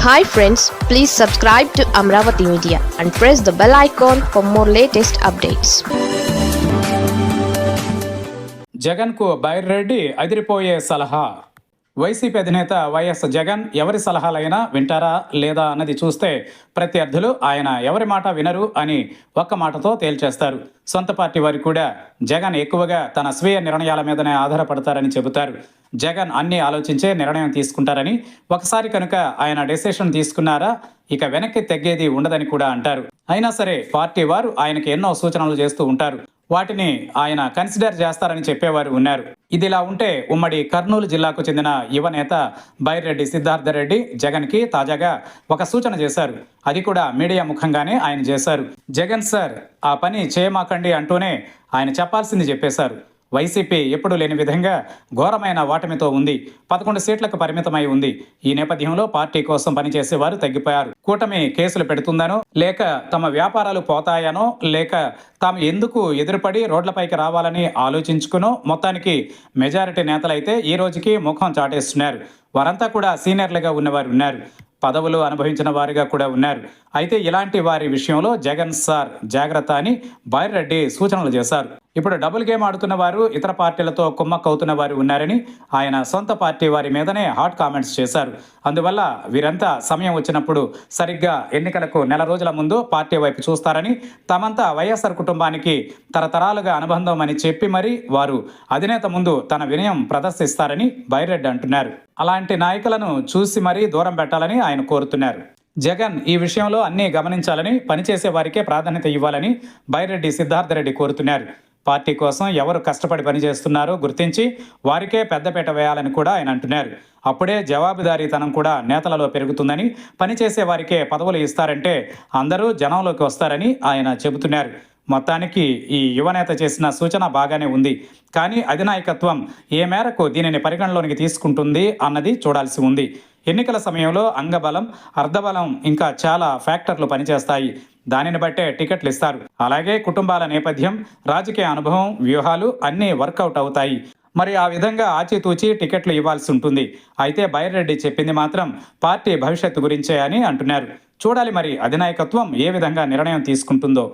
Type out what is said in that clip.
Hi friends, please subscribe to Amravati Media and press the bell icon for more latest updates. Jagan కు బైరెడ్డి అదిరిపోయే సలహా. YCP అధినేత YS Jagan ఎవరి సలహాలైనా వింటారా లేదా అన్నది చూస్తే ప్రత్యర్థులు ఆయన ఎవరి మాట వినరు అని ఒక్క మాటతో తేల్చేస్తారు. సొంత పార్టీ వారు కూడా జగన్ ఎక్కువగా తన స్వీయ నిర్ణయాల మీదనే ఆధారపడతారని చెబుతారు. జగన్ అన్ని ఆలోచించే నిర్ణయం తీసుకుంటారని, ఒకసారి కనుక ఆయన డెసిషన్ తీసుకున్నారా ఇక వెనక్కి తగ్గేది ఉండదని కూడా అంటారు. అయినా సరే పార్టీ వారు ఆయనకి ఎన్నో సూచనలు చేస్తూ ఉంటారు. వాటిని ఆయన కన్సిడర్ చేస్తారని చెప్పేవారు ఉన్నారు. ఇదిలా ఉంటే ఉమ్మడి కర్నూలు జిల్లాకు చెందిన యువ నేత బైరెడ్డి సిద్ధార్థరెడ్డి జగన్కి తాజాగా ఒక సూచన చేశారు. అది కూడా మీడియా ముఖంగానే ఆయన చేశారు. జగన్ సార్ ఆ పని చేయమాకండి అంటూనే ఆయన చెప్పాల్సింది చెప్పేశారు. వైసీపీ ఎప్పుడూ లేని విధంగా ఘోరమైన ఓటమితో ఉంది. 11 సీట్లకు పరిమితమై ఉంది. ఈ నేపథ్యంలో పార్టీ కోసం పనిచేసేవారు తగ్గిపోయారు. కూటమి కేసులు పెడుతుందనో, లేక తమ వ్యాపారాలు పోతాయనో, లేక తాము ఎందుకు ఎదురుపడి రోడ్లపైకి రావాలని ఆలోచించుకునో మొత్తానికి మెజారిటీ నేతలైతే ఈ రోజుకి ముఖం చాటేస్తున్నారు. వారంతా కూడా సీనియర్లుగా ఉన్నవారు ఉన్నారు. పదవులు అనుభవించిన వారిగా కూడా ఉన్నారు. అయితే ఇలాంటి వారి విషయంలో జగన్ సార్ జాగ్రత్త అని బైరెడ్డి సూచనలు చేశారు. ఇప్పుడు డబుల్ గేమ్ ఆడుతున్న వారు, ఇతర పార్టీలతో కుమ్మక్కవుతున్న వారు ఉన్నారని ఆయన సొంత పార్టీ వారి మీదనే హాట్ కామెంట్స్ చేశారు. అందువల్ల వీరంతా సమయం వచ్చినప్పుడు సరిగ్గా ఎన్నికలకు నెల రోజుల ముందు పార్టీ వైపు చూస్తారని, తమంతా వైఎస్ఆర్ కుటుంబానికి తరతరాలుగా అనుబంధం అని చెప్పి మరీ వారు అధినేత ముందు తన వినయం ప్రదర్శిస్తారని బైరెడ్డి అంటున్నారు. అలాంటి నాయకులను చూసి మరీ దూరం పెట్టాలని ఆయన కోరుతున్నారు. జగన్ ఈ విషయంలో అన్నీ గమనించాలని, పనిచేసే వారికే ప్రాధాన్యత ఇవ్వాలని బైరెడ్డి సిద్ధార్థరెడ్డి కోరుతున్నారు. పార్టీ కోసం ఎవరు కష్టపడి పనిచేస్తున్నారో గుర్తించి వారికే పెద్దపీట వేయాలని కూడా ఆయన అంటున్నారు. అప్పుడే జవాబుదారీతనం కూడా నేతలలో పెరుగుతుందని, పనిచేసే వారికే పదవులు ఇస్తారంటే అందరూ జనంలోకి వస్తారని ఆయన చెబుతున్నారు. మొత్తానికి ఈ యువనేత చేసిన సూచన బాగానే ఉంది. కానీ అధినాయకత్వం ఏ మేరకు దీనిని పరిగణలోనికి తీసుకుంటుంది అన్నది చూడాల్సి ఉంది. ఎన్నికల సమయంలో అంగబలం, అర్ధబలం ఇంకా చాలా ఫ్యాక్టర్లు పనిచేస్తాయి. దానిని బట్టే టికెట్లు ఇస్తారు. అలాగే కుటుంబాల నేపథ్యం, రాజకీయ అనుభవం, వ్యూహాలు అన్నీ వర్కౌట్ అవుతాయి. మరి ఆ విధంగా ఆచితూచి టికెట్లు ఇవ్వాల్సి ఉంటుంది. అయితే బైరెడ్డి చెప్పింది మాత్రం పార్టీ భవిష్యత్తు గురించే అని అంటున్నారు. చూడాలి మరి అధినాయకత్వం ఏ విధంగా నిర్ణయం తీసుకుంటుందో.